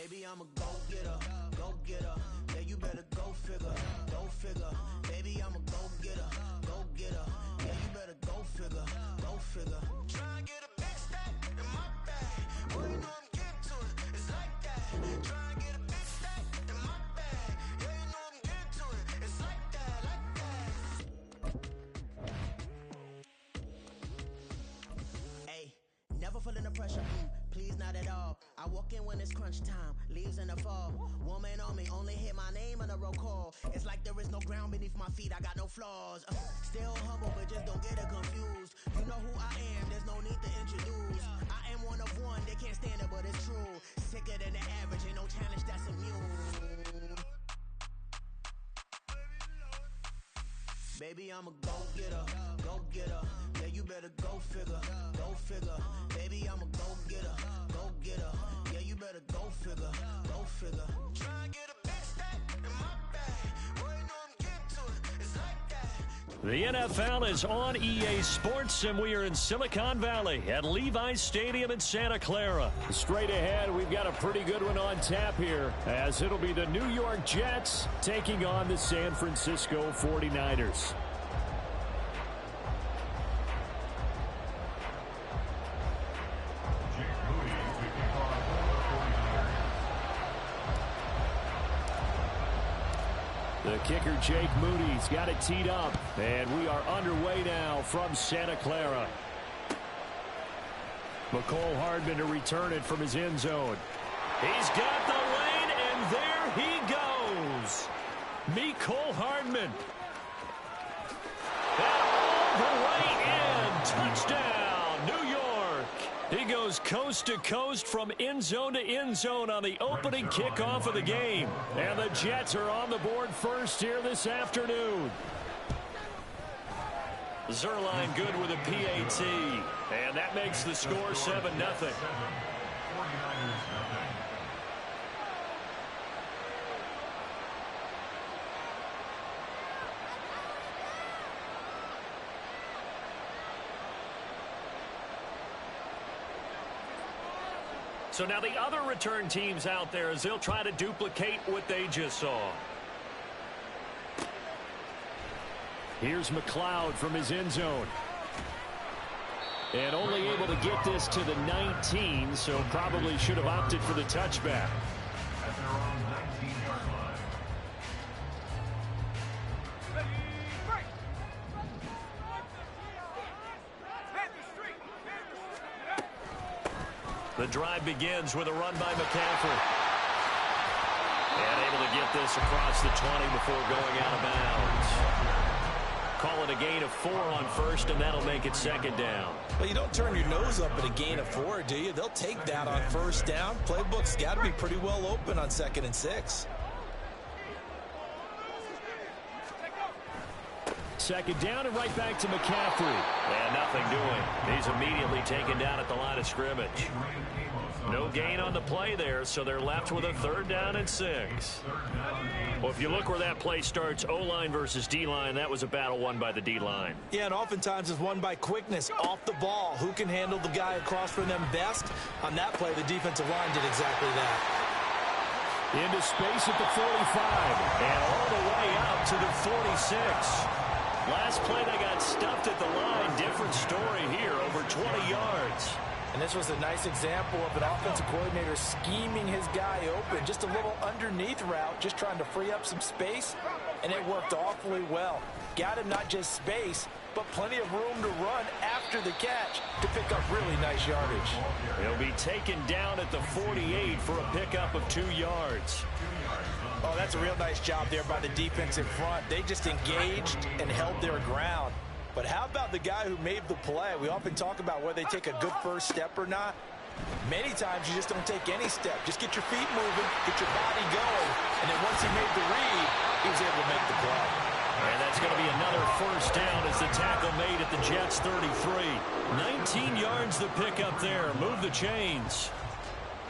Baby, I'm a go-getter, go-getter. Yeah, you better go figure, go figure. Baby, I'm a go-getter, go-getter. Yeah, you better go figure, go figure. Try and get a big stack in my bag. Boy, you know I'm getting to it, it's like that. Try and get a big stack in my bag. Yeah, you know I'm getting to it, it's like that, like that. Hey, never feeling the pressure, please not at all. I walk in when it's crunch time, leaves in the fall. Woman on me, only hit my name on a roll call. It's like there is no ground beneath my feet, I got no flaws. Still humble, but just don't get it confused. You know who I am, there's no need to introduce. I am one of one, they can't stand it, but it's true. Sicker than the average, ain't no challenge that's immune. Baby, I'm a go-getter, go-getter. Yeah, you better go figure, go figure. Baby, I'm a go-getter, go-getter. Yeah, you better go figure, go figure. Try and get a big stack in my bag. Boy, you know I'm getting to it, it's like that. The NFL is on EA Sports, and we are in Silicon Valley at Levi's Stadium in Santa Clara. Straight ahead, we've got a pretty good one on tap here, as it'll be the New York Jets taking on the San Francisco 49ers. The kicker, Jake Moody's got it teed up, and we are underway now from Santa Clara. McCole Hardman to return it from his end zone. He's got the lane, and there he goes. McCole Hardman. And all the way in. Touchdown, New York. He goes coast to coast from end zone to end zone on the opening kickoff of the game. And the Jets are on the board first here this afternoon. Zerline good with a PAT. And that makes the score 7-0. So now the other return teams out there, as they'll try to duplicate what they just saw. Here's McLeod from his end zone. And only able to get this to the 19, so probably should have opted for the touchback. At their own 19-yard line. The drive begins with a run by McCaffrey. And able to get this across the 20 before going out of bounds. Call it a gain of 4 on first, and that'll make it second down. Well, you don't turn your nose up at a gain of 4, do you? They'll take that on first down. Playbook's got to be pretty well open on 2nd and 6. Second down and right back to McCaffrey. And nothing doing. He's immediately taken down at the line of scrimmage. No gain on the play there, so they're left with a 3rd down and 6. Well, if you look where that play starts, O-line versus D-line, that was a battle won by the D-line. Yeah, and oftentimes it's won by quickness, off the ball. Who can handle the guy across from them best? On that play, the defensive line did exactly that. Into space at the 45. And all the way out to the 46. Last play, they got stuffed at the line. Different story here, over 20 yards. And this was a nice example of an offensive coordinator scheming his guy open. Just a little underneath route, just trying to free up some space, and it worked awfully well. Got him not just space, but plenty of room to run after the catch to pick up really nice yardage. He'll be taken down at the 48 for a pickup of 2 yards. Oh, that's a real nice job there by the defensive front. They just engaged and held their ground. But how about the guy who made the play? We often talk about whether they take a good first step or not. Many times you just don't take any step. Just get your feet moving, get your body going, and then once he made the read, he was able to make the play. And that's going to be another first down as the tackle made at the Jets' 33. 19 yards the pickup there. Move the chains.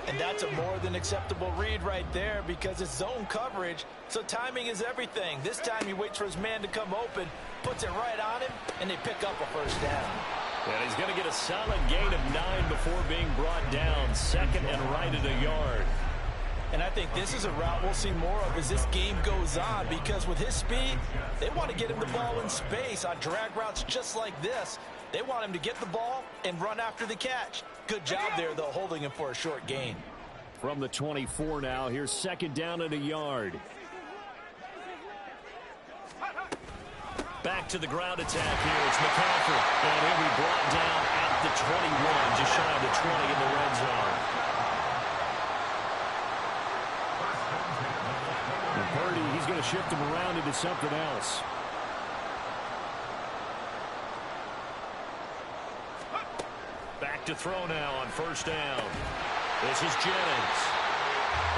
And that's a more than acceptable read right there because it's zone coverage, so timing is everything. This time he waits for his man to come open, puts it right on him, and they pick up a first down. And he's going to get a solid gain of 9 before being brought down. 2nd and right at a yard. And I think this is a route we'll see more of as this game goes on, because with his speed, they want to get him the ball in space on drag routes just like this. They want him to get the ball and run after the catch. Good job there, though, holding him for a short gain. From the 24 now, here's second down and a yard. Back to the ground attack here. It's McCaffrey. And he'll be brought down at the 21, just shy of the 20 in the red zone. And Purdy, he's going to shift him around into something else. Back to throw now on first down. This is Jennings.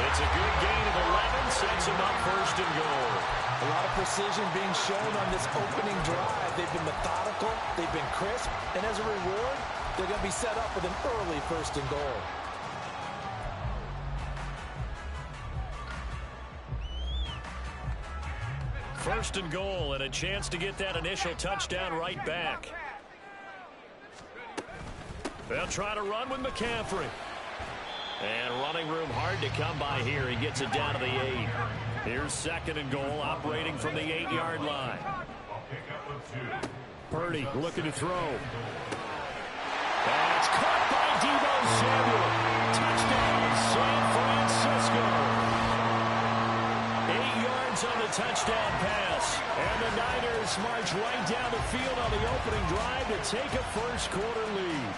It's a good gain of 11, sets him up first and goal. A lot of precision being shown on this opening drive. They've been methodical, they've been crisp, and as a reward, they're going to be set up with an early first and goal. First and goal, and a chance to get that initial touchdown right back. They'll try to run with McCaffrey. And running room hard to come by here. He gets it down to the 8. Here's second and goal, operating from the 8-yard line. Purdy looking to throw. That's caught by Deebo Samuel. Touchdown, San Francisco. 8 yards on the touchdown pass. And the Niners march right down the field on the opening drive to take a first quarter lead.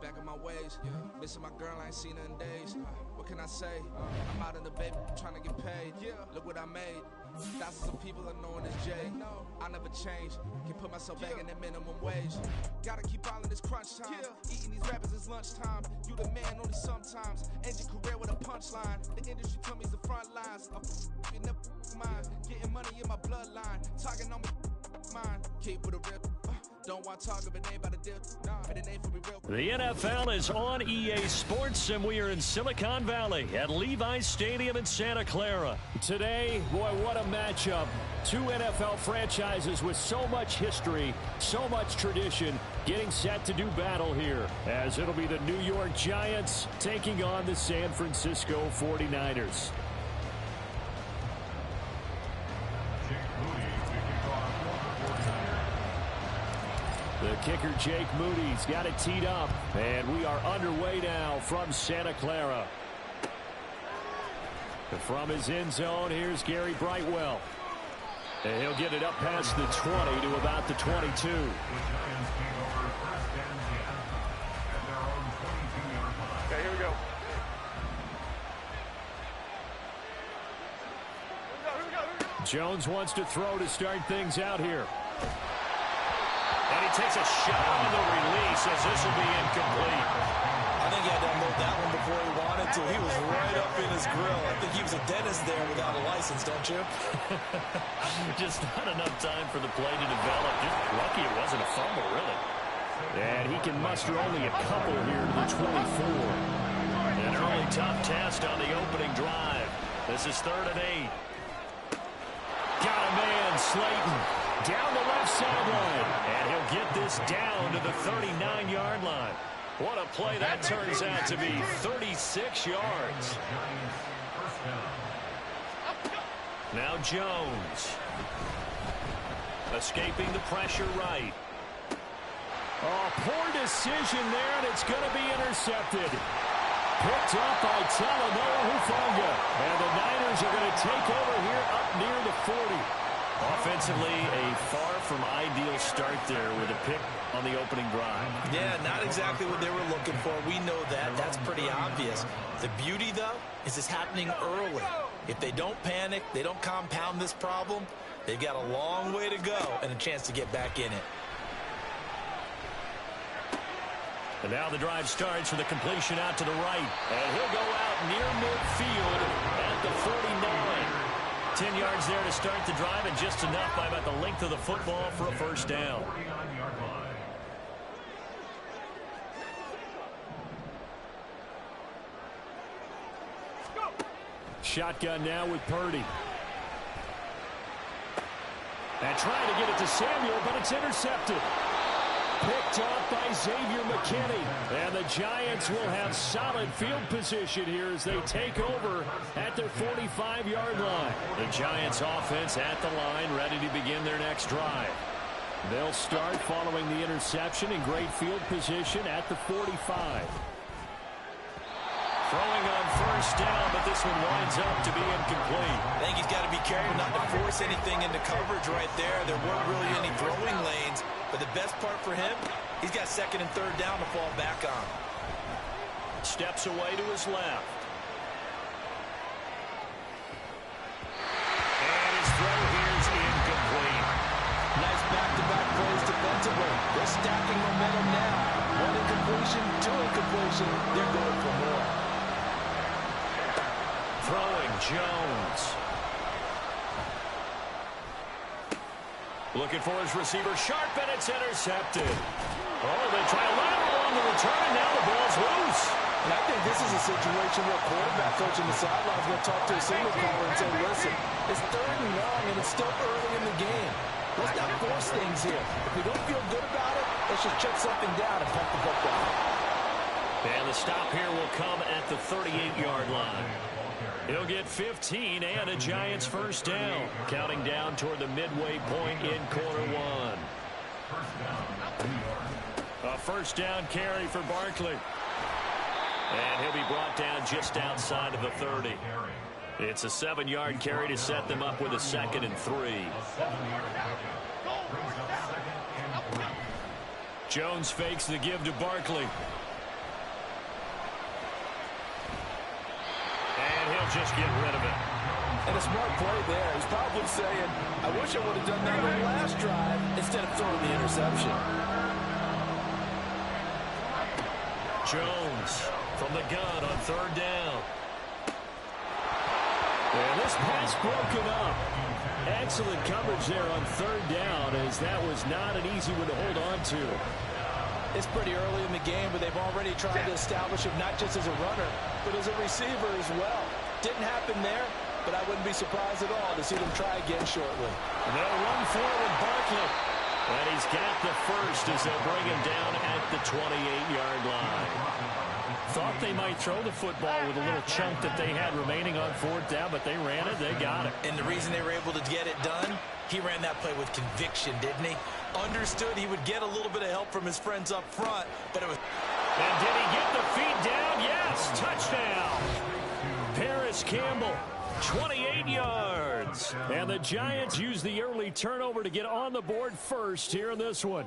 Back in my ways, missing my girl, I ain't seen her in days. What can I say? I'm out in the baby, trying to get paid. Look what I made. Thousands of people are knowing this Jay. I never change. Can put myself back in the minimum wage. Gotta keep all in this crunch time. Eating these rappers is lunchtime. You the man only sometimes. End your career with a punchline. The industry told me it's the front lines. You never mind. Getting money in my bloodline. Talking on me, mine. Keep with a real. Don't want to talk of a name by the deal. But it ain't for me real. The NFL is on EA Sports, and we are in Silicon Valley at Levi's Stadium in Santa Clara. Today, boy, what a matchup. Two NFL franchises with so much history, so much tradition, getting set to do battle here, as it'll be the New York Giants taking on the San Francisco 49ers. The kicker, Jake Moody's got it teed up, and we are underway now from Santa Clara. From his end zone, here's Gary Brightwell. And he'll get it up past the 20 to about the 22. Okay, here we go. Jones wants to throw to start things out here. And he takes a shot on the release as this will be incomplete. I think he had to unload that one before he wanted to. He was right up in his grill. I think he was a dentist there without a license, don't you? Just not enough time for the play to develop. Just lucky it wasn't a fumble, really. And he can muster only a couple here to the 24. An early tough test on the opening drive. This is 3rd and 8. Got a man, Slayton, down the left sideline. And he'll get this down to the 39-yard line. What a play that turns out to be, 36 yards. Now Jones. Escaping the pressure right. Oh, poor decision there, and it's going to be intercepted. Picked up by Talanoa Hufanga. And the Niners are going to take over here up near the 40. Offensively, a far from ideal start there with a pick on the opening drive. Yeah, not exactly what they were looking for. We know that. That's pretty obvious. The beauty, though, is it's happening early. If they don't panic, they don't compound this problem, they've got a long way to go and a chance to get back in it. And now the drive starts with a completion out to the right. And he'll go out near midfield at the 49. 10 yards there to start the drive, and just enough by about the length of the football for a first down. Shotgun now with Purdy. And trying to get it to Samuel, but it's intercepted. Picked off by Xavier McKinney. And the Giants will have solid field position here as they take over at their 45-yard line. The Giants offense at the line, ready to begin their next drive. They'll start following the interception in great field position at the 45. Throwing on first down, but this one winds up to be incomplete. I think he's got to be careful not to force anything into coverage right there. There weren't really any throwing lanes, but the best part for him, he's got second and third down to fall back on. Steps away to his left. And his throw here is incomplete. Nice back-to-back plays defensively. They're stacking momentum now. One incompletion, two incompletion. They're going for more. Throwing Jones. Looking for his receiver, sharp, and it's intercepted. Oh, they try a lateral on the return, and now the ball's loose. And I think this is a situation where quarterback coach in the sideline is going to talk to a signal caller and say, listen, it's third and long, and it's still early in the game. Let's not force things here. If we don't feel good about it, let's just check something down and pump the football. And the stop here will come at the 38-yard line. He'll get 15 and a Giants first down. Counting down toward the midway point in quarter one. A first down carry for Barkley. And he'll be brought down just outside of the 30. It's a 7-yard carry to set them up with a 2nd and 3. Jones fakes the give to Barkley. And he'll just get rid of it. And a smart play there. He's probably saying, I wish I would have done that on the last drive instead of throwing the interception. Jones from the gun on third down. And this pass broken up. Excellent coverage there on third down, as that was not an easy one to hold on to. It's pretty early in the game, but they've already tried to establish him not just as a runner, but as a receiver as well. Didn't happen there, but I wouldn't be surprised at all to see them try again shortly. They'll run forward Barkley. And he's got the first as they'll bring him down at the 28-yard line. Thought they might throw the football with a little chunk that they had remaining on fourth down, but they ran it, they got it. And the reason they were able to get it done, he ran that play with conviction, didn't he? Understood he would get a little bit of help from his friends up front, but it was... And did he get the feet down? Yes, touchdown. Paris Campbell, 28 yards. And the Giants use the early turnover to get on the board first here in this one.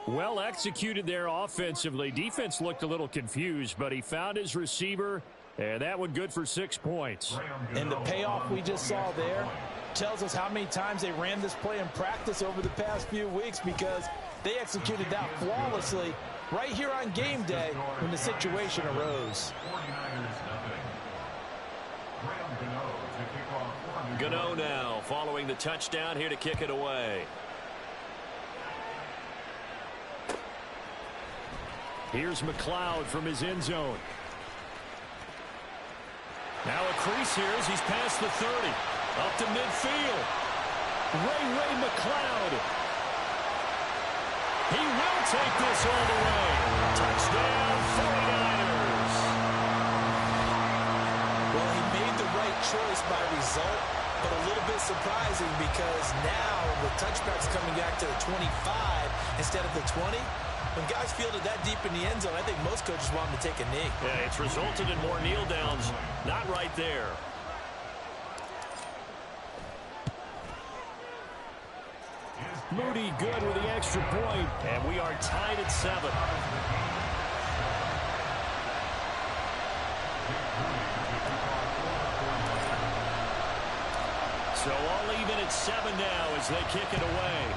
Well executed there offensively. Defense looked a little confused, but he found his receiver, and that one good for 6 points. And the payoff we just saw there tells us how many times they ran this play in practice over the past few weeks, because they executed that flawlessly right here on game day when the situation arose. Gano now following the touchdown here to kick it away. Here's McLeod from his end zone. Now a crease here as he's past the 30. Up to midfield. Ray McLeod. He will take this all the way. Touchdown 49ers. Well, he made the right choice by result, but a little bit surprising because now the touchback's coming back to the 25 instead of the 20. When guys fielded that deep in the end zone, I think most coaches want them to take a knee. Yeah, it's resulted in more kneel downs. Not right there. Moody good with the extra point. And we are tied at 7. So all even at 7 now as they kick it away.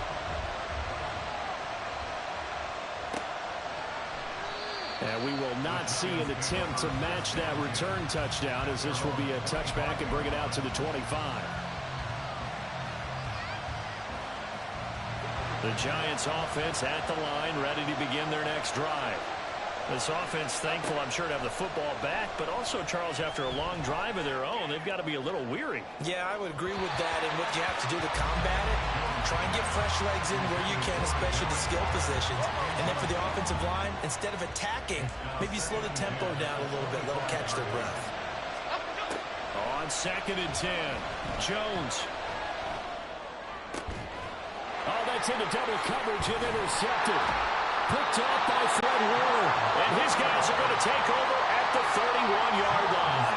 And we will not see an attempt to match that return touchdown, as this will be a touchback and bring it out to the 25. The Giants offense at the line, ready to begin their next drive. This offense thankful, I'm sure, to have the football back, but also, Charles, after a long drive of their own, they've got to be a little weary. Yeah, I would agree with that. And what you have to do to combat it, try and get fresh legs in where you can, especially the skill positions. And then for the offensive line, instead of attacking, maybe slow the tempo down a little bit, let them catch their breath. On 2nd and 10, Jones. Oh, that's into double coverage and intercepted. Picked off by Fred Warner. And his guys are going to take over at the 31-yard line.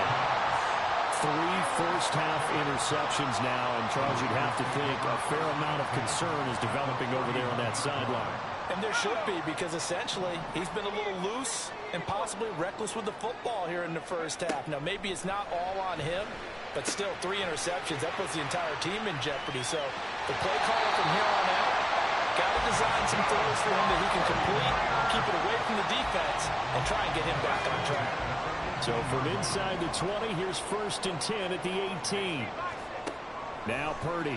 3 first-half interceptions now, and Charles, you'd have to think a fair amount of concern is developing over there on that sideline. And there should be, because essentially he's been a little loose and possibly reckless with the football here in the first half. Now, maybe it's not all on him, but still 3 interceptions. That puts the entire team in jeopardy. So the play caller from here on out, got to design some throws for him that he can complete, keep it away from the defense, and try and get him back on track. So from inside the 20, here's 1st and 10 at the 18. Now Purdy.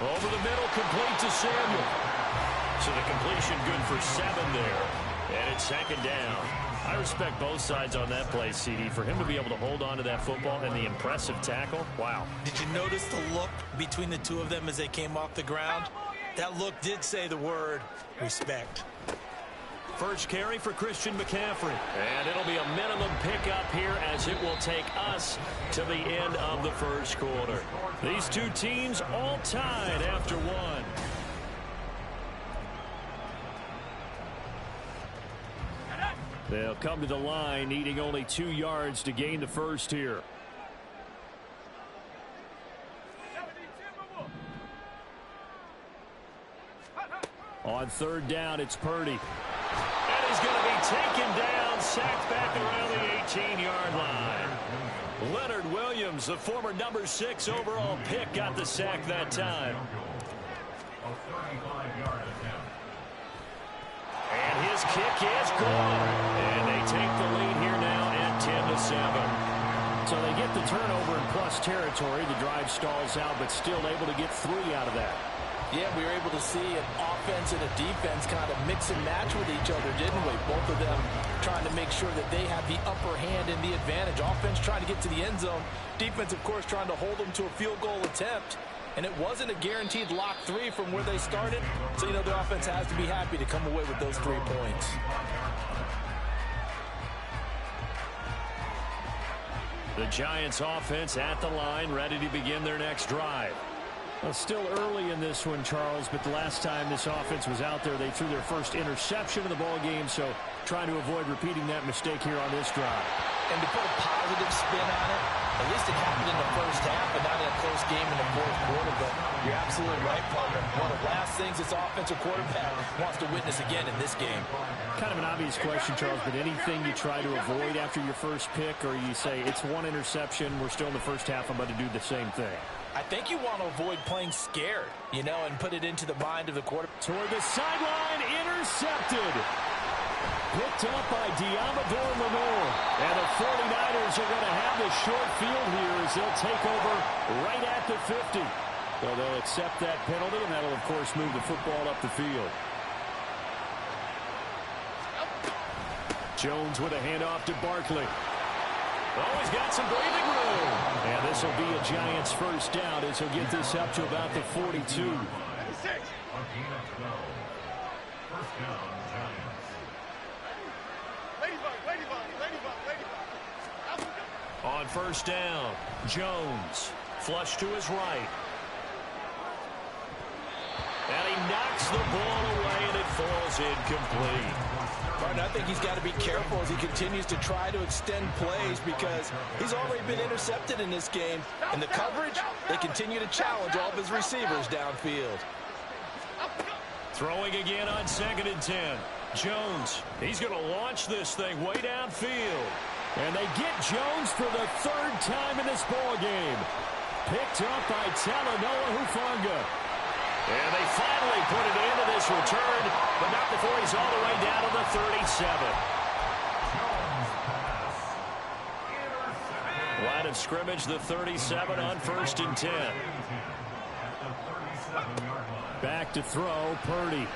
Over the middle, complete to Samuel. So the completion good for 7 there. And it's 2nd down. I respect both sides on that play, CD. For him to be able to hold on to that football and the impressive tackle, wow. Did you notice the look between the two of them as they came off the ground? That look did say the word respect. First carry for Christian McCaffrey. And it'll be a minimum pickup here as it will take us to the end of the first quarter. These two teams all tied after 1. They'll come to the line needing only 2 yards to gain the first here. On 3rd down, it's Purdy. And he's going to be taken down, sacked back around the 18-yard line. Leonard Williams, the former number 6 overall pick, got the sack that time. And his kick is gone. And they take the lead here now at 10-7. So they get the turnover in plus territory. The drive stalls out, but still able to get 3 out of that. Yeah, we were able to see an offense and a defense kind of mix and match with each other, didn't we? Both of them trying to make sure that they have the upper hand and the advantage. Offense trying to get to the end zone. Defense, of course, trying to hold them to a field goal attempt. And it wasn't a guaranteed lock 3 from where they started. So, you know, the offense has to be happy to come away with those 3 points. The Giants offense at the line, ready to begin their next drive. Well, still early in this one, Charles, but the last time this offense was out there, they threw their first interception of the ball game, so trying to avoid repeating that mistake here on this drive. And to put a positive spin on it, at least it happened in the first half, but not in a close game in the fourth quarter. But you're absolutely right, partner. One of the last things this offensive quarterback wants to witness again in this game. Kind of an obvious question, Charles, but anything you try to avoid after your first pick, or you say it's 1 interception, we're still in the first half, I'm about to do the same thing? I think you want to avoid playing scared, you know, and put it into the mind of the quarterback. Toward the sideline, intercepted. Picked up by Diamador Lenore. And the 49ers are going to have the short field here as they'll take over right at the 50. So they'll accept that penalty, and that'll, of course, move the football up the field. Jones with a handoff to Barkley. Oh, he's got some breathing room. And this will be a Giants first down as he'll get this up to about the 42. 6. First down, Giants. On first down, Jones, flush to his right. And he knocks the ball away, and it falls incomplete. Martin, I think he's got to be careful as he continues to try to extend plays because he's already been intercepted in this game. And the coverage, they continue to challenge all of his receivers downfield. Throwing again on 2nd and 10. Jones, he's going to launch this thing way downfield. And they get Jones for the 3rd time in this ball game. Picked up by Talanoa Hufanga. And they finally put it into this return, but not before he's all the way down to the 37. Line of scrimmage, the 37 on 1st and 10. Back to throw, Purdy.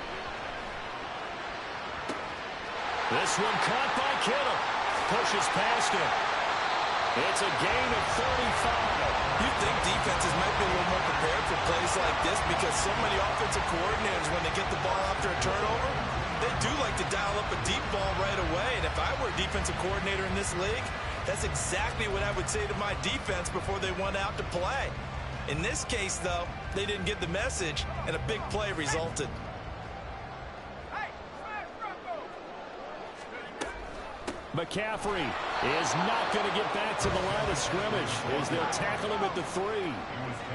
This one caught by Kittle. Pushes past him. It's a gain of 35. You think defenses might be a little more prepared for plays like this because so many offensive coordinators, when they get the ball after a turnover, they do like to dial up a deep ball right away. And if I were a defensive coordinator in this league, that's exactly what I would say to my defense before they went out to play. In this case, though, they didn't get the message, and a big play resulted. McCaffrey is not going to get back to the line of scrimmage as they'll tackle him at the 3.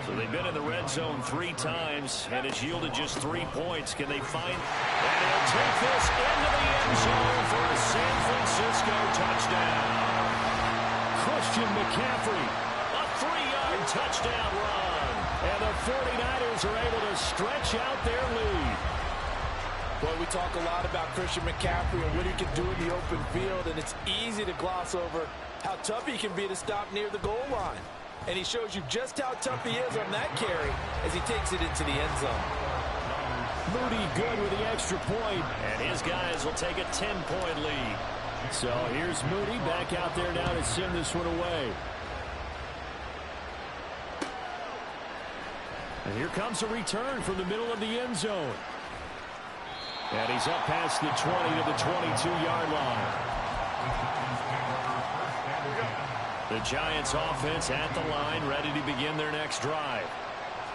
So they've been in the red zone 3 times, and it's yielded just 3 points. Can they find? And he'll take this into the end zone for a San Francisco touchdown. Christian McCaffrey. A 3-yard touchdown run. And the 49ers are able to stretch out their lead. Boy, we talk a lot about Christian McCaffrey and what he can do in the open field, and it's easy to gloss over how tough he can be to stop near the goal line. And he shows you just how tough he is on that carry as he takes it into the end zone. Moody good with the extra point. And his guys will take a 10-point lead. So here's Moody back out there now to send this one away. And here comes a return from the middle of the end zone. And he's up past the 20 to the 22-yard line. The Giants offense at the line, ready to begin their next drive.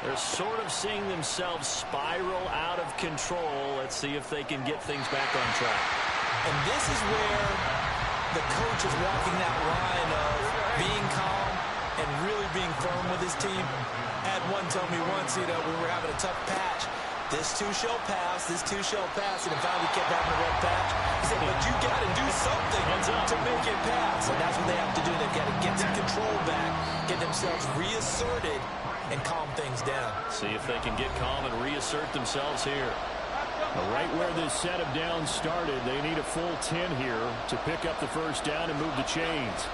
They're sort of seeing themselves spiral out of control. Let's see if they can get things back on track. And this is where the coach is walking that line of being calm and really being firm with his team. I had one tell me once, we were having a tough patch. This too shall pass, this too shall pass, and finally kept having a rough patch. He said, but you got to do something to make it pass, and that's what they have to do. They've got to get some control back, get themselves reasserted, and calm things down. See if they can get calm and reassert themselves here. Right where this set of downs started, they need a full 10 here to pick up the first down and move the chains.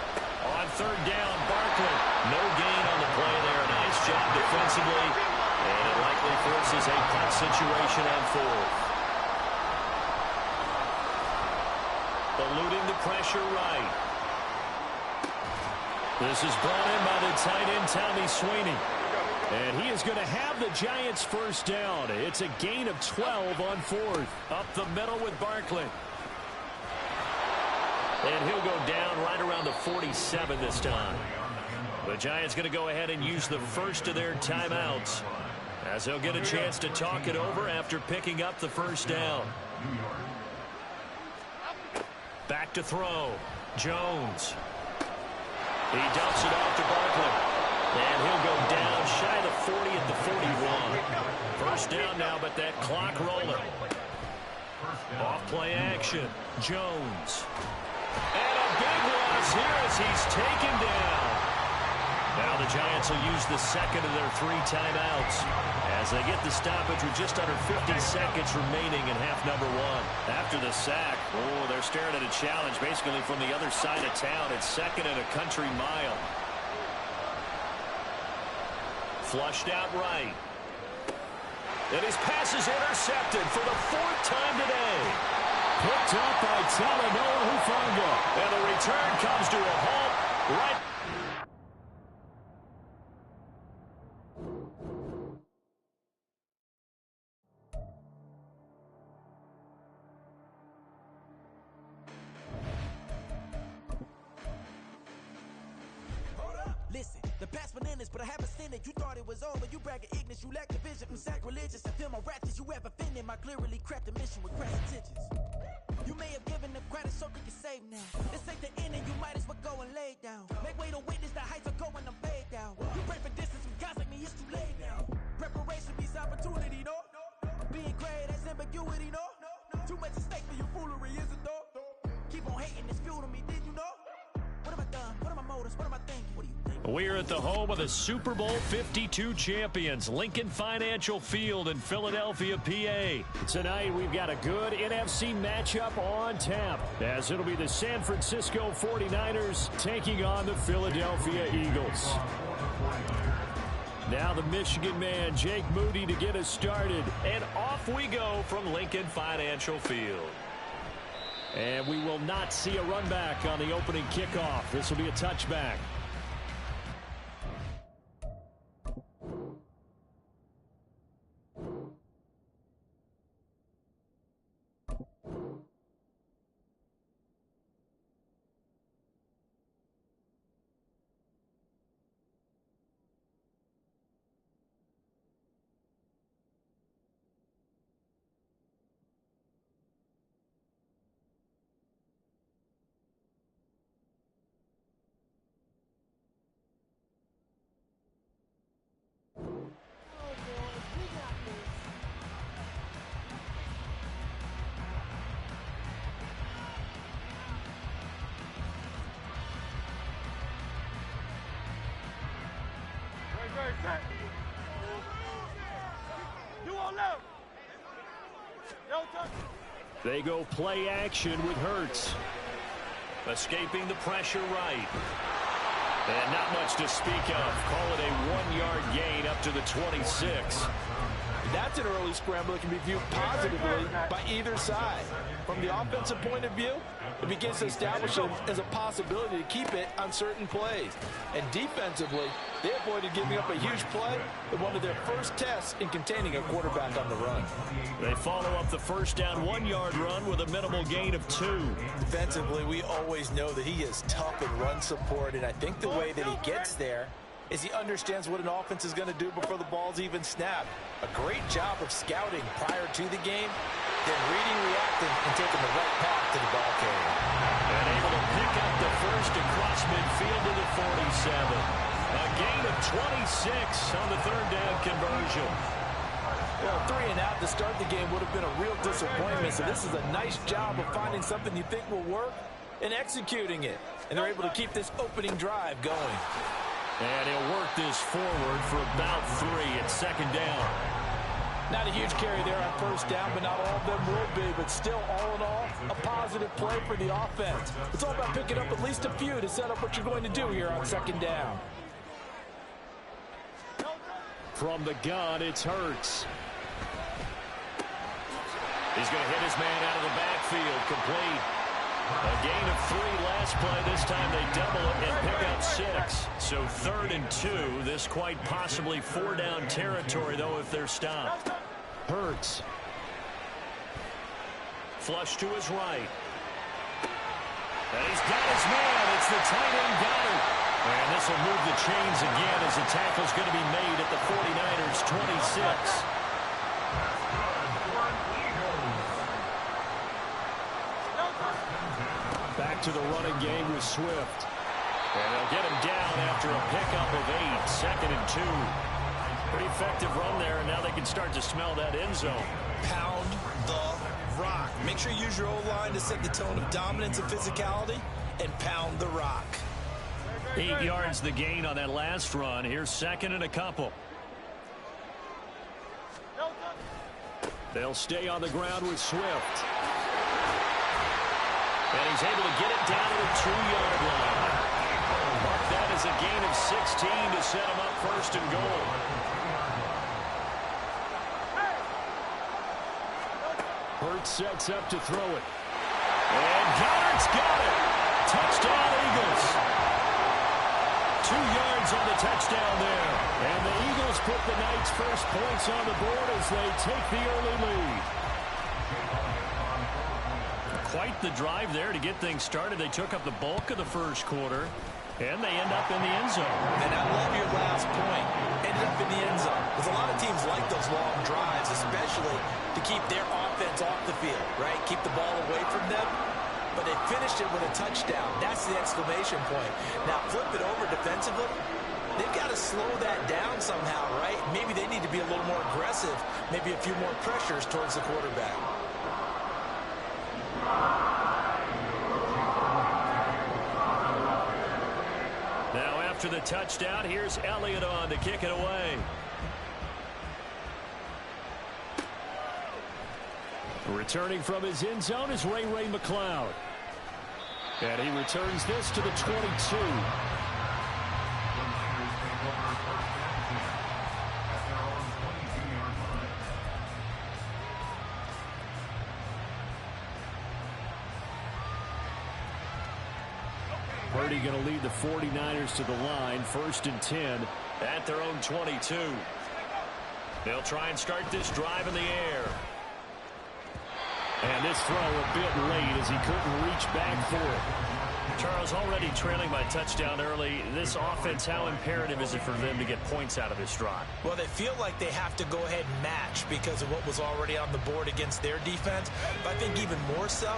On 3rd down, Barkley. No gain on the play there. Nice job defensively. And it likely forces a punt situation on 4th. Eluding the pressure right. This is brought in by the tight end, Tommy Sweeney. And he is going to have the Giants first down. It's a gain of 12 on 4th. Up the middle with Barkley. And he'll go down right around the 47 this time. The Giants going to go ahead and use the first of their timeouts, as they'll get a chance to talk it over after picking up the first down. Back to throw. Jones. He dumps it off to Barkley. And he'll go down shy of the 40 at the 41. First down now, but that clock rolling. Off play action. Jones. And a big loss here as he's taken down. Now the Giants will use the second of their 3 timeouts as they get the stoppage with just under 50 seconds remaining in half number 1. After the sack, they're staring at a challenge basically from the other side of town. It's 2nd and a country mile. Flushed out right. And his pass is intercepted for the 4th time today. Picked up by Talanoa Hufanga. And the return comes to a halt right. Listen, the past bananas, but I haven't seen it. You thought it was over. You bragging ignorance. You lack the vision. I'm sacrilegious. I feel my ratchets. You ever offended my clearly crafted mission with crass intentions. You may have given them credit so they can save now. This ain't the end and you might as well go and lay down. Make way to witness the heights are going, I'm paid down. You pray for distance with guys like me, it's too late now. Preparation beats opportunity, no? Being great, that's ambiguity, no? Too much at stake for your foolery, is it though? Keep on hating, it's fuel to me, did you know? What have I done? What are my motives? What am I thinking? What do you think? We're at the home of the Super Bowl 52 champions, Lincoln Financial Field in Philadelphia, PA. Tonight, we've got a good NFC matchup on tap, as it'll be the San Francisco 49ers taking on the Philadelphia Eagles. Now the Michigan man, Jake Moody, to get us started. And off we go from Lincoln Financial Field. And we will not see a run back on the opening kickoff. This will be a touchback. They go play action with Hurts. Escaping the pressure right. And not much to speak of. Call it a 1-yard gain up to the 26. That's an early scramble that can be viewed positively by either side. From the offensive point of view, it begins to establish it as a possibility to keep it on certain plays. And defensively, they avoided giving up a huge play in one of their first tests in containing a quarterback on the run. They follow up the first down 1-yard run with a minimal gain of 2. Defensively, we always know that he is tough in run support, and I think the way that he gets there is he understands what an offense is going to do before the ball's even snapped. A great job of scouting prior to the game, then reading, reacting, and taking the right path to the ball carrier. And able to pick up the first across midfield to the 47. A gain of 26 on the third down conversion. Well, 3 and out to start the game would have been a real disappointment, so this is a nice job of finding something you think will work and executing it. And they're able to keep this opening drive going. And he'll work this forward for about 3 at second down. Not a huge carry there on first down, but not all of them will be. But still, all in all, a positive play for the offense. It's all about picking up at least a few to set up what you're going to do here on second down. From the gun, it's Hurts. He's going to hit his man out of the backfield, complete. A gain of 3 last play. This time they double it and pick up 6. So 3rd and 2. This quite possibly 4-down territory, though, if they're stopped. Hurts. Flush to his right. And he's got his man. It's the tight end Goddard. And this will move the chains again as the tackle's going to be made at the 49ers' 26. Back to the running game with Swift. And they'll get him down after a pickup of 8. 2nd and 2. Pretty effective run there, and now they can start to smell that end zone. Pound the rock. Make sure you use your O-line to set the tone of dominance and physicality, and pound the rock. 8 yards the gain on that last run. Here's 2nd and a couple. They'll stay on the ground with Swift. And he's able to get it down to the 2-yard line. Mark that as a gain of 16 to set him up 1st and goal. Hurts sets up to throw it. And Goddard's got it. Touchdown, Eagles. 2 yards on the touchdown there. And the Eagles put the Knights' first points on the board as they take the early lead. Quite the drive there to get things started. They took up the bulk of the first quarter, and they end up in the end zone. And I love your last point. Ended up in the end zone. Because a lot of teams like those long drives, especially to keep their offense off the field, right? Keep the ball away from them. But they finished it with a touchdown. That's the exclamation point. Now flip it over defensively. They've got to slow that down somehow, right? Maybe they need to be a little more aggressive. Maybe a few more pressures towards the quarterback. after the touchdown. Here's Elliott on to kick it away. Returning from his end zone is Ray McCloud. And he returns this to the 22. Purdy going to lead the 49ers to the line, 1st and 10. At their own 22. They'll try and start this drive in the air. And this throw a bit late as he couldn't reach back for it. Charles, already trailing by touchdown early. This offense, how imperative is it for them to get points out of this drive? Well, they feel like they have to go ahead and match because of what was already on the board against their defense. But I think even more so,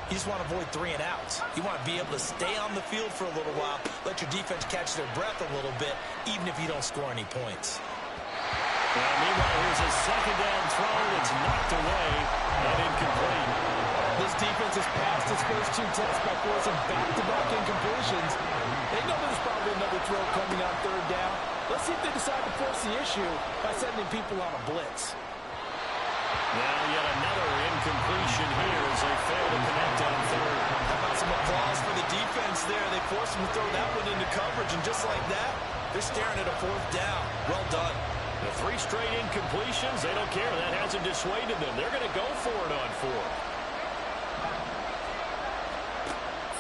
you just want to avoid 3 and outs. You want to be able to stay on the field for a little while, let your defense catch their breath a little bit, even if you don't score any points. Well, meanwhile, here's a second down throw that's knocked away and incomplete. This defense has passed its first 2 tests by forcing back-to-back incompletions. They know there's probably another throw coming on 3rd down. Let's see if they decide to force the issue by sending people on a blitz. Now yet another incompletion here as they fail to connect on 3rd. How about some applause for the defense there? They forced them to throw that one into coverage, and just like that, they're staring at a 4th down. Well done. The 3 straight incompletions, they don't care. That hasn't dissuaded them. They're going to go for it on 4th.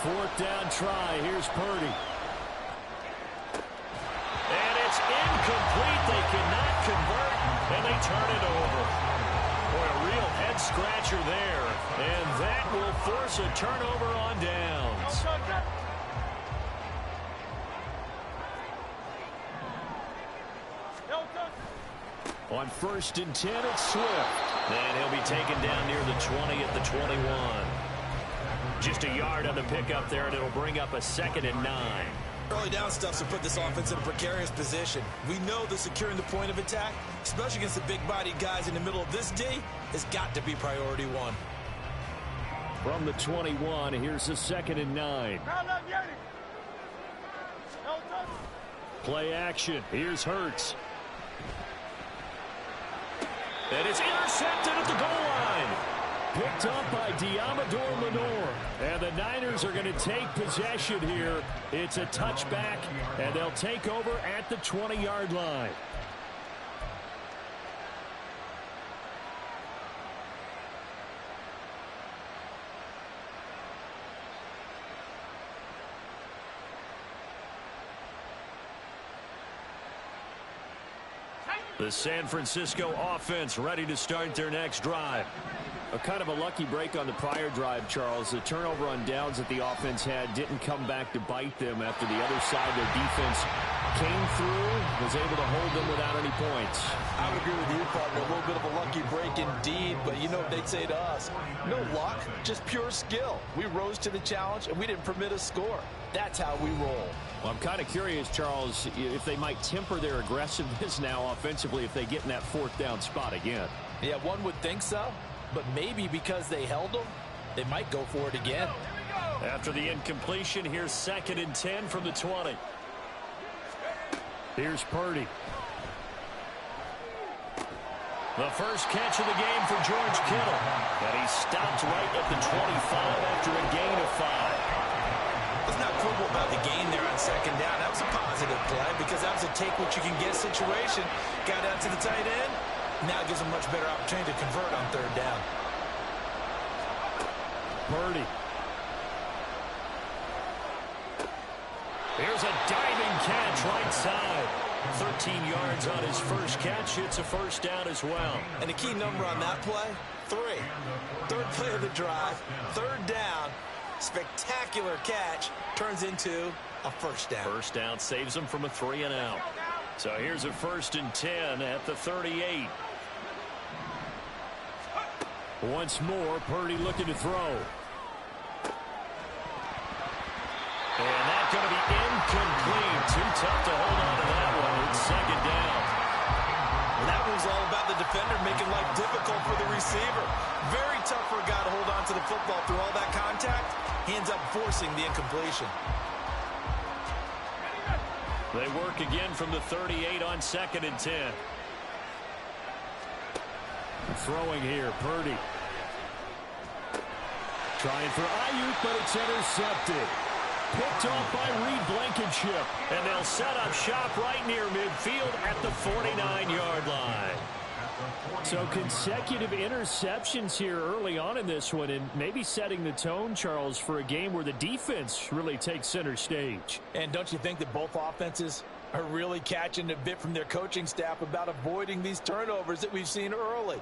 4th down try. Here's Purdy. And it's incomplete. They cannot convert, and they turn it over. Boy, a real head-scratcher there. And that will force a turnover on downs. On 1st and 10, it's Swift. And he'll be taken down near the 20 at the 21. Just a yard on the pickup there, and it'll bring up a 2nd and 9. Early down stuff to put this offense in a precarious position. We know that securing the point of attack, especially against the big-bodied guys in the middle of this D, has got to be priority 1. From the 21, here's the 2nd and 9. Play action. Here's Hurts. And it's intercepted at the goal line. Picked up by Diamador Lenore. And the Niners are going to take possession here. It's a touchback, and they'll take over at the 20-yard line. The San Francisco offense ready to start their next drive. A kind of a lucky break on the prior drive, Charles. The turnover on downs that the offense had didn't come back to bite them after the other side. Their defense came through, was able to hold them without any points. I would agree with you, partner. A little bit of a lucky break indeed, but you know what they'd say to us? No luck, just pure skill. We rose to the challenge, and we didn't permit a score. That's how we roll. Well, I'm kind of curious, Charles, if they might temper their aggressiveness now offensively if they get in that 4th down spot again. Yeah, one would think so. But maybe because they held them, they might go for it again. After the incompletion, here's 2nd and 10 from the 20. Here's Purdy. The first catch of the game for George Kittle. And he stopped right at the 25 after a gain of 5. Let's not quibble about the gain there on 2nd down. That was a positive play because that was a take-what-you-can-get situation. Got out to the tight end. Now it gives them a much better opportunity to convert on 3rd down. Purdy. Here's a diving catch right side. 13 yards on his first catch. It's a 1st down as well. And the key number on that play, 3. 3rd play of the drive, 3rd down. Spectacular catch turns into a 1st down. 1st down saves them from a 3 and out. So here's a 1st and 10 at the 38. Once more, Purdy looking to throw. And that's going to be incomplete. Too tough to hold on to that one. It's 2nd down. And that was all about the defender making life difficult for the receiver. Very tough for a guy to hold on to the football through all that contact. He ends up forcing the incompletion. They work again from the 38 on 2nd and 10. Throwing here, Purdy. Trying for Ayuk, but it's intercepted. Picked off by Reed Blankenship. And they'll set up shop right near midfield at the 49-yard line. So consecutive interceptions here early on in this one, and maybe setting the tone, Charles, for a game where the defense really takes center stage. And don't you think that both offenses are really catching a bit from their coaching staff about avoiding these turnovers that we've seen early?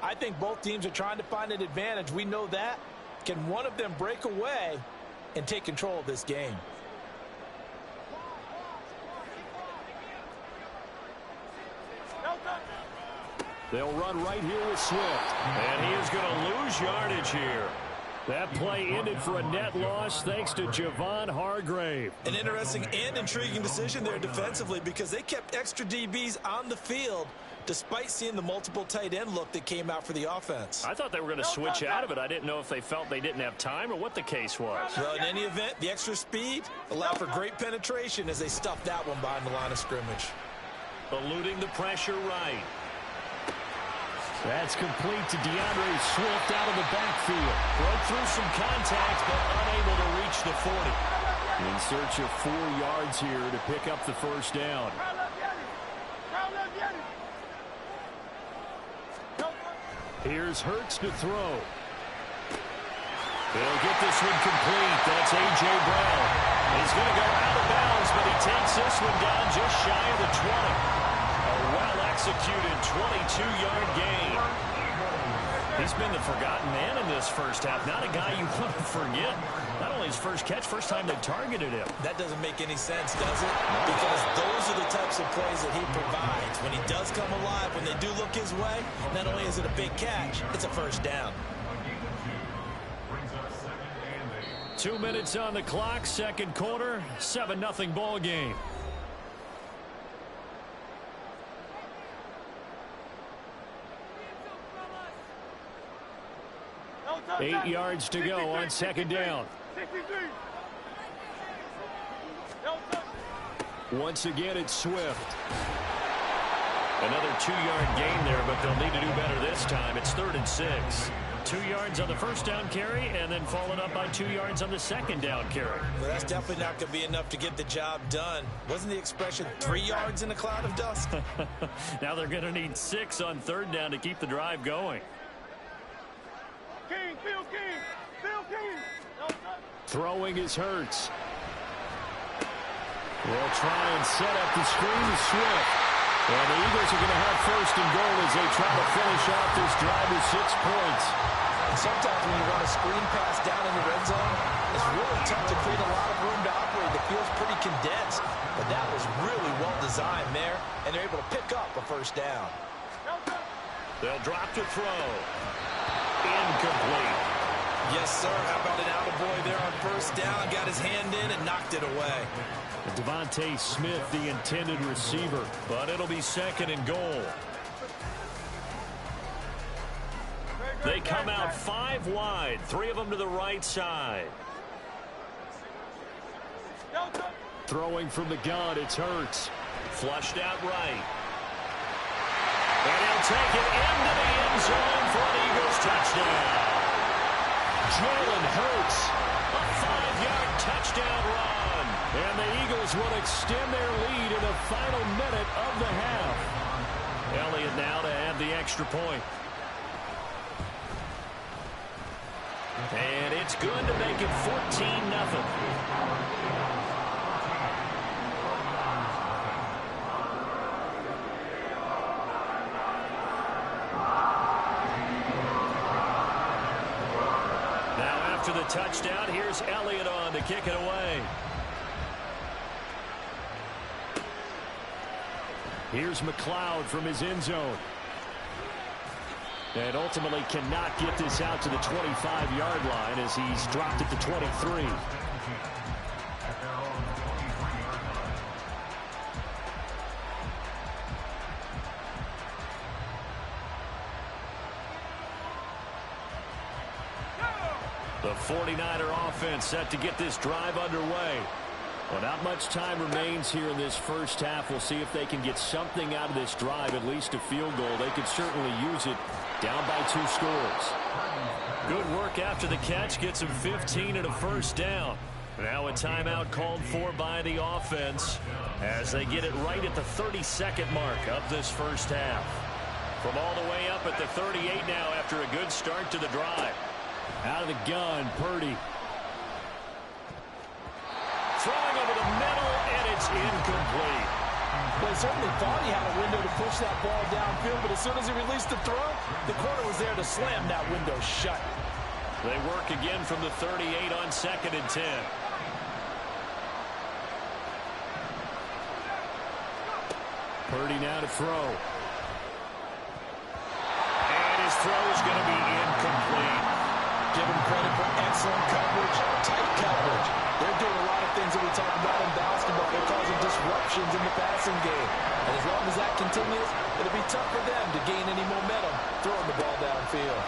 I think both teams are trying to find an advantage. We know that. Can one of them break away and take control of this game? They'll run right here with Swift. And he is going to lose yardage here. That play ended for a net loss thanks to Javon Hargrave. An interesting and intriguing decision there defensively because they kept extra DBs on the field despite seeing the multiple tight end look that came out for the offense. I thought they were going to switch out of it. I didn't know if they felt they didn't have time or what the case was. Well, in any event, the extra speed allowed for great penetration as they stuffed that one behind the line of scrimmage. Eluding the pressure right. That's complete to DeAndre Swift out of the backfield. Broke through some contact, but unable to reach the 40. In search of 4 yards here to pick up the first down. Here's Hurts to throw. He'll get this one complete. That's A.J. Brown. He's going to go out of bounds, but he takes this one down just shy of the 20. A well-executed 22-yard gain. He's been the forgotten man in this first half. Not a guy you want to forget. Not only his first catch, first time they targeted him. That doesn't make any sense, does it? Because those are the types of plays that he provides. When he does come alive, when they do look his way, not only is it a big catch, it's a first down. 2 minutes on the clock, second quarter, 7-0 ball game. Eight yards to go on second down. Once again, it's Swift. Another 2-yard gain there, but they'll need to do better this time. It's 3rd and 6. 2 yards on the first down carry, and then followed up by 2 yards on the second down carry. Well, that's definitely not going to be enough to get the job done. Wasn't the expression 3 yards in a cloud of dust? Now they're going to need 6 on third down to keep the drive going. Throwing is Hurts. They'll try and set up the screen to Swift. And the Eagles are going to have first and goal as they try to finish off this drive with 6 points. And sometimes when you run a screen pass down in the red zone, it's really tough to create a lot of room to operate. It feels pretty condensed. But that was really well designed there, and they're able to pick up a first down. They'll drop to throw. Incomplete. Yes, sir. How about an attaboy there on first down? Got his hand in and knocked it away. Devontae Smith, the intended receiver. But it'll be second and goal. They come out 5 wide. 3 of them to the right side. Throwing from the gun, it's Hurts. Flushed out right. And he'll take it into the end zone for an Eagles touchdown. Jalen Hurts. A 5-yard touchdown run. And the Eagles will extend their lead in the final minute of the half. Elliott now to add the extra point. And it's good to make it 14-0. To the touchdown, here's Elliott on to kick it away. Here's McLeod from his end zone. And ultimately cannot get this out to the 25-yard line as he's dropped at the 23. The 49er offense set to get this drive underway. Well, not much time remains here in this first half. We'll see if they can get something out of this drive, at least a field goal. They could certainly use it down by 2 scores. Good work after the catch. Gets him 15 and a first down. Now a timeout called for by the offense as they get it right at the 32nd mark of this first half. From all the way up at the 38 now after a good start to the drive. Out of the gun, Purdy. Throwing over the middle, and it's incomplete. Well, he certainly thought he had a window to push that ball downfield, but as soon as he released the throw, the corner was there to slam that window shut. They work again from the 38 on 2nd and 10. Purdy now to throw. And his throw is going to be incomplete. Give him credit for excellent coverage, tight coverage. They're doing a lot of things that we talk about in basketball. They're causing disruptions in the passing game. And as long as that continues, it'll be tough for them to gain any momentum throwing the ball downfield.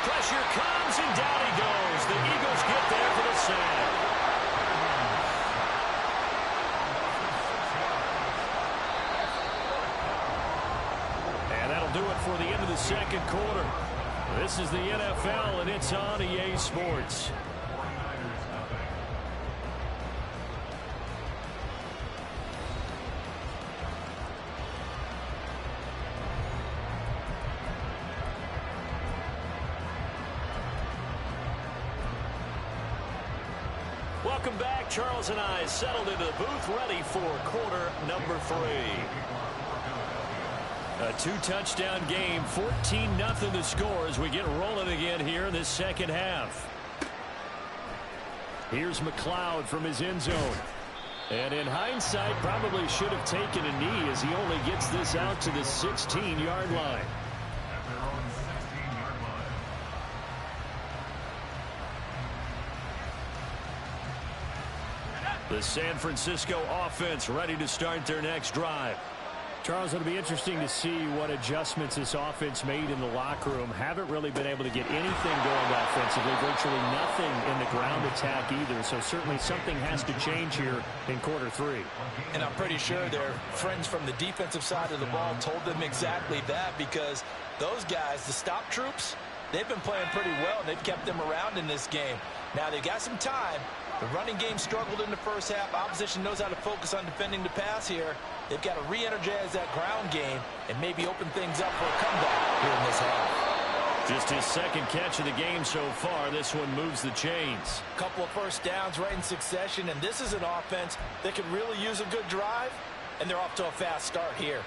Pressure comes, and down he goes. The Eagles get there for the sack. And that'll do it for the end of the second quarter. This is the NFL, and it's on EA Sports. Welcome back. Charles and I settled into the booth, ready for quarter number 3. A 2-touchdown game, 14-0 the score as we get rolling again here in this second half. Here's McLeod from his end zone. And in hindsight, probably should have taken a knee as he only gets this out to the 16-yard line. The San Francisco offense ready to start their next drive. Charles, it'll be interesting to see what adjustments this offense made in the locker room. Haven't really been able to get anything going offensively, virtually nothing in the ground attack either. So certainly something has to change here in quarter 3. And I'm pretty sure their friends from the defensive side of the ball told them exactly that, because those guys, the stop troops, they've been playing pretty well. They've kept them around in this game. Now they've got some time. The running game struggled in the first half. Opposition knows how to focus on defending the pass here. They've got to re-energize that ground game and maybe open things up for a comeback here in this half. Just his second catch of the game so far. This one moves the chains. Couple of first downs right in succession, and this is an offense that could really use a good drive, and they're off to a fast start here.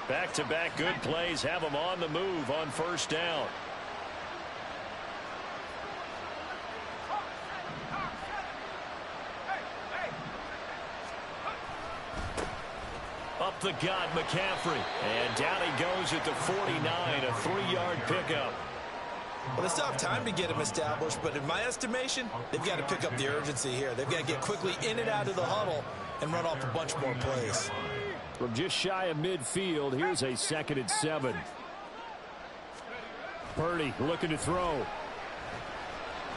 Back-to-back good plays have them on the move on first down. Up the gut, McCaffrey. And down he goes at the 49, a 3-yard pickup. Well, it's tough time to get him established, but in my estimation, they've got to pick up the urgency here. They've got to get quickly in and out of the huddle and run off a bunch more plays. From just shy of midfield, here's a 2nd and 7. Purdy looking to throw.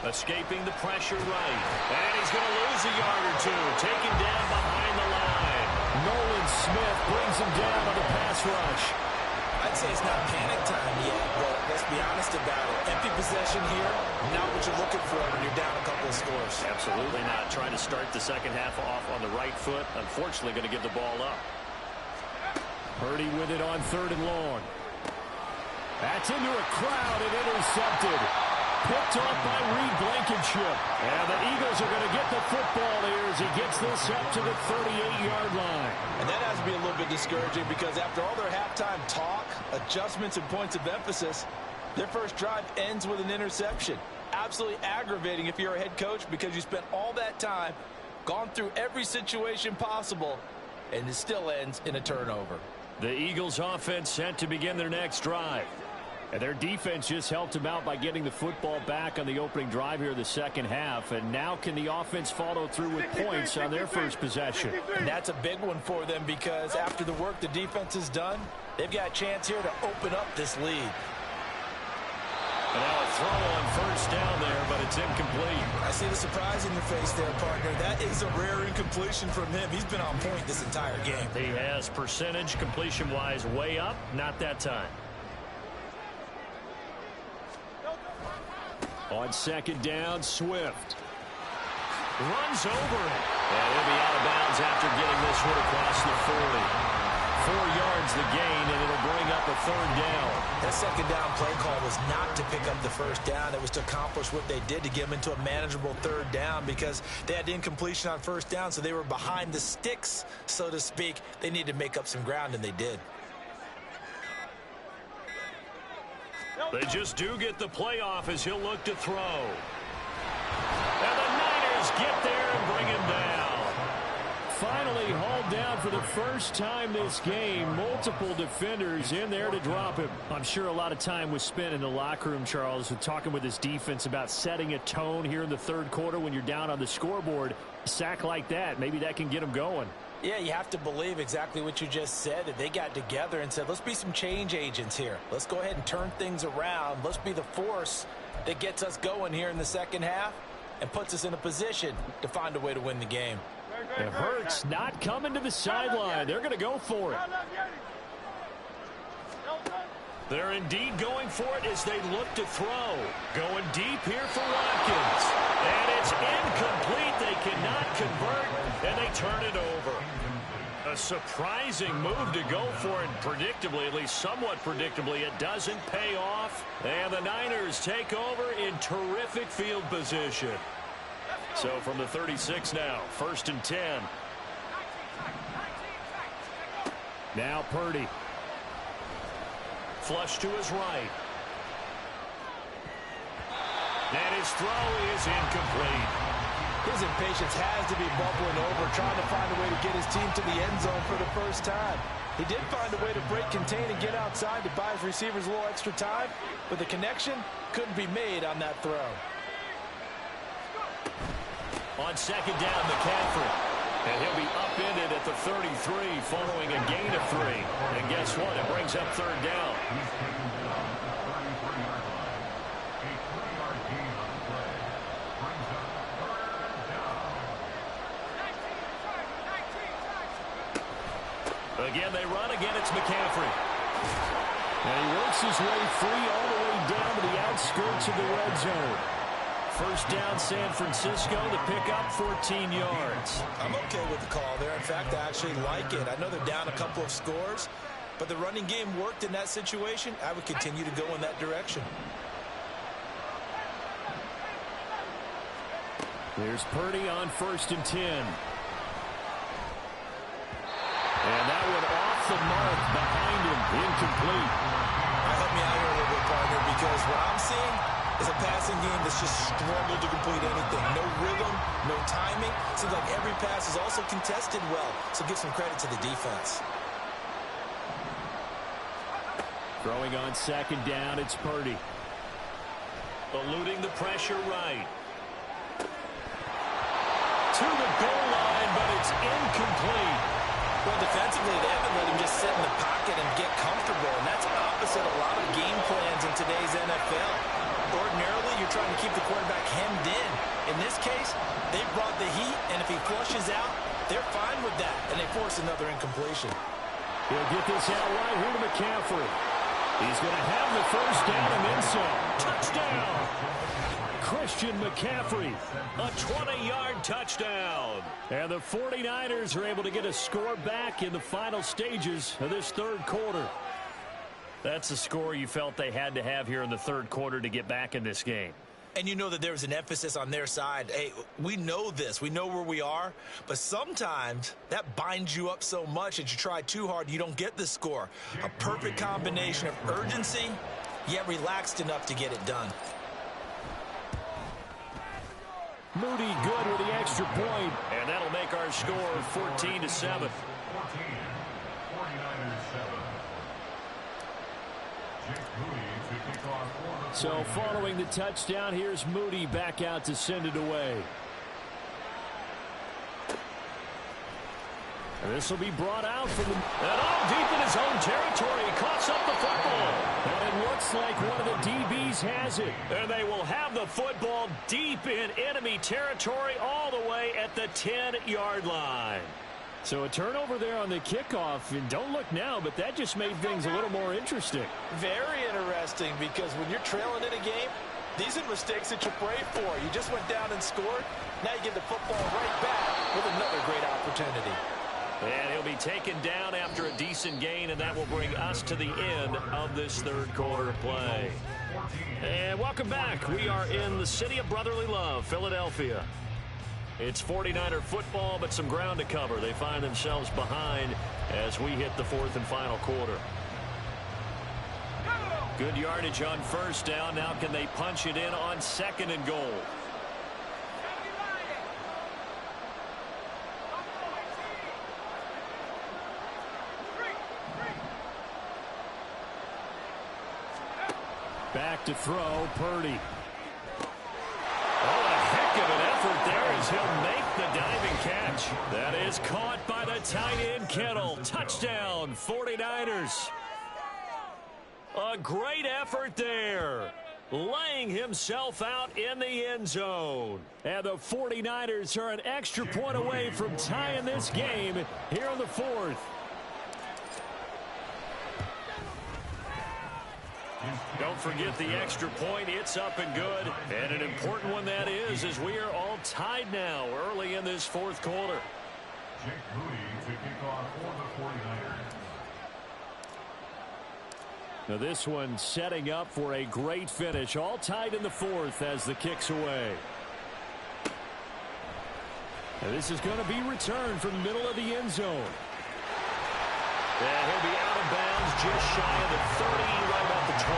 Escaping the pressure right. And he's going to lose a yard or two. Taken down behind the line. Nolan Smith brings him down on the pass rush. I'd say it's not panic time yet, but let's be honest about it. Empty possession here, not what you're looking for when you're down a couple of scores. Absolutely not. Trying to start the second half off on the right foot. Unfortunately, going to give the ball up. Purdy with it on 3rd and long. That's into a crowd and intercepted. Picked off by Reed Blankenship. And the Eagles are going to get the football here as he gets this up to the 38-yard line. And that has to be a little bit discouraging because after all their halftime talk, adjustments, and points of emphasis, their first drive ends with an interception. Absolutely aggravating if you're a head coach because you spent all that time, gone through every situation possible, and it still ends in a turnover. The Eagles offense set to begin their next drive. And their defense just helped them out by getting the football back on the opening drive here in the second half. And now can the offense follow through with points on their first possession? And that's a big one for them because after the work the defense has done, they've got a chance here to open up this lead. And now a throw on first down there, but it's incomplete. I see the surprise in your face there, partner. That is a rare incompletion from him. He's been on point this entire game. He has percentage completion-wise way up, not that time. On second down, Swift. Runs over it. And he'll be out of bounds after getting this one across the 40. 4 yards the gain, and it'll bring up a third down. That second down play call was not to pick up the first down. It was to accomplish what they did to get them into a manageable third down because they had incompletion on first down, so they were behind the sticks, so to speak. They needed to make up some ground, and they did. They just do get the play off as he'll look to throw. And the Niners get there and bring him down. Finally hauled down for the first time this game. Multiple defenders in there to drop him. I'm sure a lot of time was spent in the locker room, Charles, talking with his defense about setting a tone here in the third quarter when you're down on the scoreboard. A sack like that, maybe that can get them going. Yeah, you have to believe exactly what you just said, that they got together and said, let's be some change agents here. Let's go ahead and turn things around. Let's be the force that gets us going here in the second half and puts us in a position to find a way to win the game. It hurts not coming to the sideline. They're going to go for it. They're indeed going for it as they look to throw. Going deep here for Watkins. And it's incomplete. They cannot convert, and they turn it over. A surprising move to go for it. Predictably, at least somewhat predictably, it doesn't pay off. And the Niners take over in terrific field position. So from the 36 now, 1st and 10. Now Purdy. Flush to his right. And his throw is incomplete. His impatience has to be bubbling over, trying to find a way to get his team to the end zone for the first time. He did find a way to break, contain, and get outside to buy his receivers a little extra time, but the connection couldn't be made on that throw. On second down, McCaffrey. And he'll be upended at the 33 following a gain of 3. And guess what? It brings up third down. Again, they run. Again, it's McCaffrey. And he works his way free all the way down to the outskirts of the red zone. First down, San Francisco. The pickup, 14 yards. I'm okay with the call there. In fact, I actually like it. I know they're down a couple of scores, but the running game worked in that situation. I would continue to go in that direction. There's Purdy on 1st and 10. And that one off the mark behind him. Incomplete. Help me out here a little bit, partner, because what I'm seeing is a passing game that's just struggled to complete anything. No rhythm, no timing. Seems like every pass is also contested well, so give some credit to the defense. Throwing on second down, it's Purdy. Eluding the pressure right. To the goal line, but it's incomplete. Well, defensively, they haven't let him just sit in the pocket and get comfortable, and that's opposite a lot of game plans in today's NFL. Ordinarily, you're trying to keep the quarterback hemmed in. In this case, they brought the heat, and if he flushes out, they're fine with that, and they force another incompletion. He'll get this out right here to McCaffrey. He's going to have the first down and then some. Touchdown! Christian McCaffrey. A 20-yard touchdown. And the 49ers are able to get a score back in the final stages of this third quarter. That's the score you felt they had to have here in the third quarter to get back in this game. And you know that there was an emphasis on their side. Hey, we know this. We know where we are. But sometimes that binds you up so much that you try too hard, you don't get the score. A perfect combination of urgency, yet relaxed enough to get it done. Moody good with the extra point. And that'll make our score 14-7. 49ers 7. So following the touchdown, here's Moody back out to send it away. And this will be brought out from the... And all deep in his own territory, he coughs up the football. And it looks Looks like one of the DBs has it. And they will have the football deep in enemy territory all the way at the 10-yard line. So a turnover there on the kickoff, and don't look now, but that just made things a little more interesting. Very interesting, because when you're trailing in a game, these are mistakes that you pray for. You just went down and scored. Now you get the football right back with another great opportunity. And he'll be taken down after a decent gain, and that will bring us to the end of this third quarter play. And welcome back. We are in the city of brotherly love, Philadelphia. It's 49er football, but some ground to cover. They find themselves behind as we hit the fourth and final quarter. Good yardage on first down. Now can they punch it in on second and goal? Back to throw, Purdy. Oh, a heck of an effort there as he'll make the diving catch. That is caught by the tight end, Kittle. Touchdown, 49ers. A great effort there, laying himself out in the end zone. And the 49ers are an extra point away from tying this game here in the fourth. Don't forget the extra point. It's up and good. And an important one that is, as we are all tied now early in this fourth quarter. Jake Moody to kick off for the 49ers. Now this one setting up for a great finish. All tied in the fourth as the kick's away. Now this is going to be returned from the middle of the end zone. And he'll be out of bounds just shy of the 30, right about the 29.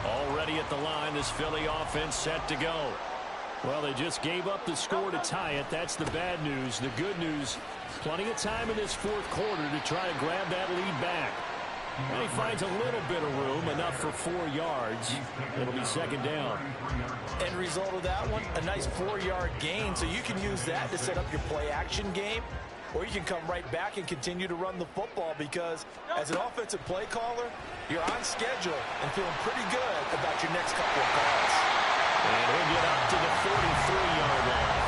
Already at the line, this Philly offense set to go. Well, they just gave up the score to tie it. That's the bad news. The good news, plenty of time in this fourth quarter to try to grab that lead back. And he finds a little bit of room, enough for 4 yards. It'll be second down. End result of that one, a nice 4-yard gain. So you can use that to set up your play-action game, or you can come right back and continue to run the football, because as an offensive play caller, you're on schedule and feeling pretty good about your next couple of calls. And he'll get up to the 43-yard line.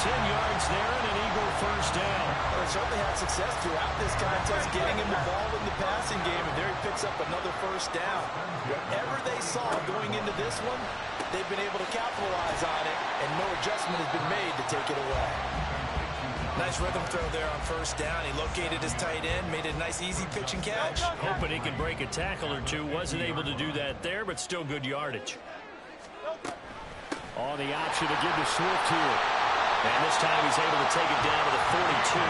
10 yards there and an Eagle first down. Well, they certainly had success throughout this contest getting him the ball in the passing game, and there he picks up another first down. Whatever they saw going into this one, they've been able to capitalize on it, and no adjustment has been made to take it away. Nice rhythm throw there on first down. He located his tight end, made a nice easy pitch and catch. Hoping he can break a tackle or two. Wasn't able to do that there, but still good yardage. On the option to give to Swift here. And this time he's able to take it down to the 42.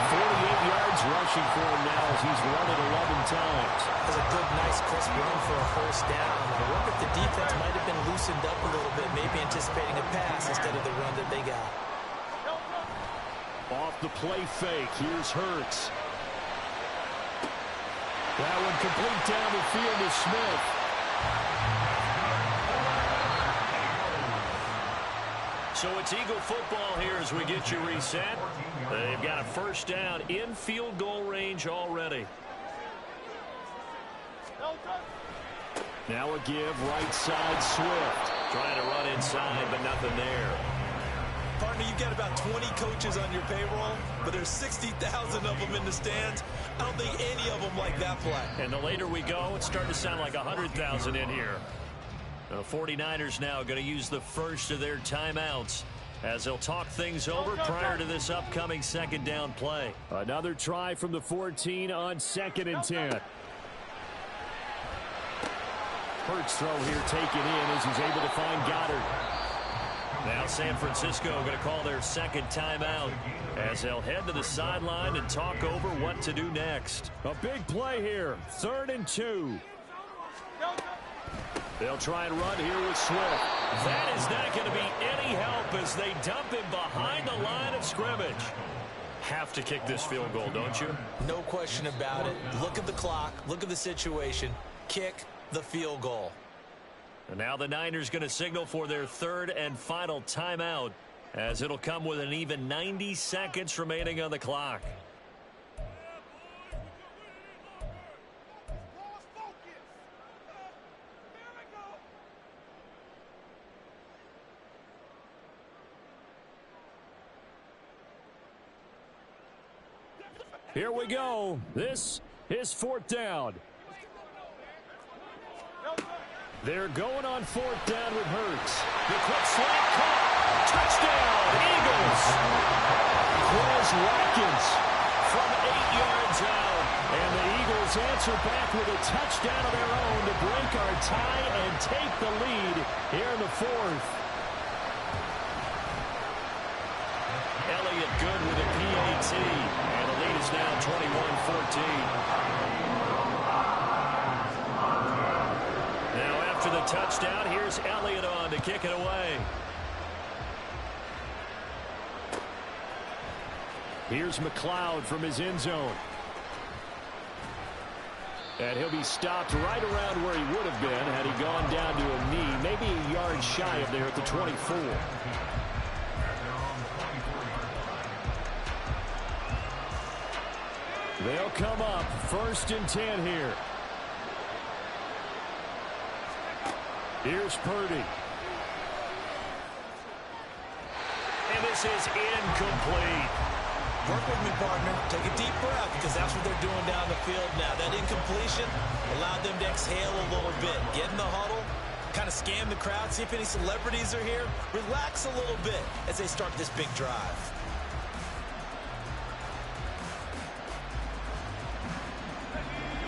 48 yards rushing for him now as he's run it 11 times. That's a good, nice, crisp run for a first down. I wonder if the defense might have been loosened up a little bit, maybe anticipating a pass instead of the run that they got. Off the play fake, here's Hurts. That one complete down the field to Smith. So it's Eagle football here as we get you reset. They've got a first down in field goal range already. Now a give right side Swift. Trying to run inside, but nothing there. Partner, you've got about 20 coaches on your payroll, but there's 60,000 of them in the stands. I don't think any of them like that play. And the later we go, it's starting to sound like 100,000 in here. The 49ers now going to use the first of their timeouts as they'll talk things over prior to this upcoming second down play. Another try from the 14 on 2nd and 10. Hurts throw here taken in as he's able to find Goddard. Now San Francisco going to call their second timeout as they'll head to the sideline and talk over what to do next. A big play here, 3rd and 2. They'll try and run here with Swift. That is not going to be any help as they dump him behind the line of scrimmage. Have to kick this field goal, don't you? No question about it. Look at the clock. Look at the situation. Kick the field goal. And now the Niners going to signal for their third and final timeout as it'll come with an even 90 seconds remaining on the clock. Here we go. This is fourth down. They're going on fourth down with Hurts. The quick slant caught. Touchdown, Eagles. Quez Watkins from 8 yards out. And the Eagles answer back with a touchdown of their own to break our tie and take the lead here in the fourth. Elliott good with a PAT. And the lead is now 21-14. After the touchdown, here's Elliott on to kick it away. Here's McLeod from his end zone. And he'll be stopped right around where he would have been had he gone down to a knee, maybe a yard shy of there at the 24. They'll come up 1st and 10 here. Here's Purdy. And this is incomplete. Work with me, partner. Take a deep breath because that's what they're doing down the field now. That incompletion allowed them to exhale a little bit. Get in the huddle, kind of scan the crowd, see if any celebrities are here. Relax a little bit as they start this big drive.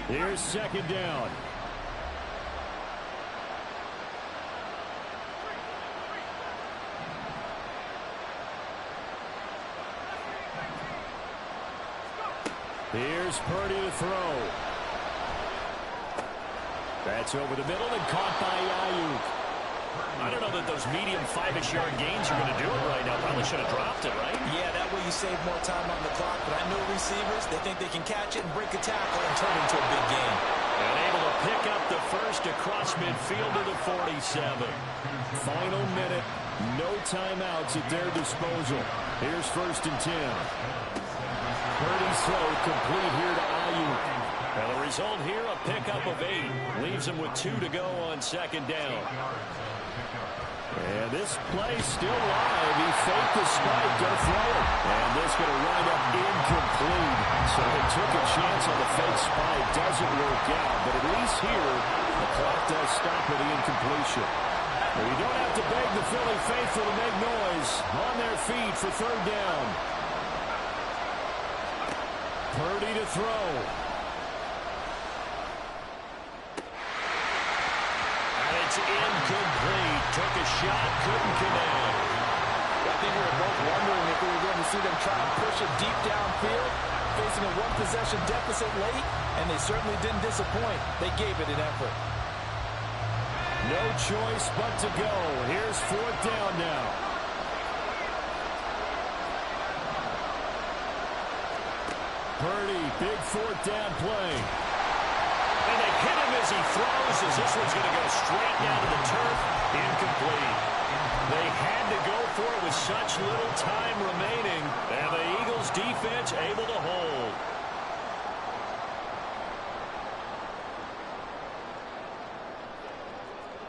Here's 2nd down. Here's Purdy to throw. That's over the middle and caught by Ayuk. I don't know that those medium 5-ish yard gains are going to do it right now. Probably should have dropped it, right? Yeah, that way you save more time on the clock. But I know receivers, they think they can catch it and break a tackle and turn it into a big game. And able to pick up the first across midfield to the 47. Final minute. No timeouts at their disposal. Here's 1st and 10. Purdy's throw complete here to Ayuk. And the result here, a pickup of 8. Leaves him with 2 to go on 2nd down. And this play still live. He faked the spike, gonna throw it. And this gonna wind up incomplete. So they took a chance on the fake spike. Doesn't work out. But at least here, the clock does stop with the incompletion. Well, you don't have to beg the Philly faithful to make noise. On their feet for 3rd down. Purdy to throw. And it's incomplete. Took a shot, couldn't connect. I think we were both wondering if we were going to see them try and push it deep downfield, facing a 1-possession deficit late, and they certainly didn't disappoint. They gave it an effort. No choice but to go. Here's 4th down now. Purdy, big 4th down play. And they hit him as he throws, as this one's going to go straight down to the turf. Incomplete. They had to go for it with such little time remaining. And the Eagles defense able to hold.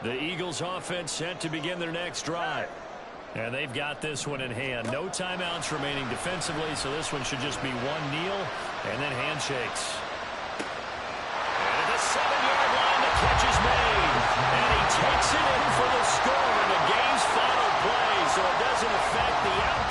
The Eagles offense set to begin their next drive. And they've got this one in hand. No timeouts remaining defensively, so this one should just be one kneel and then handshakes. And at the 7-yard line, the catch is made. And he takes it in for the score in the game's final play, so it doesn't affect the outcome.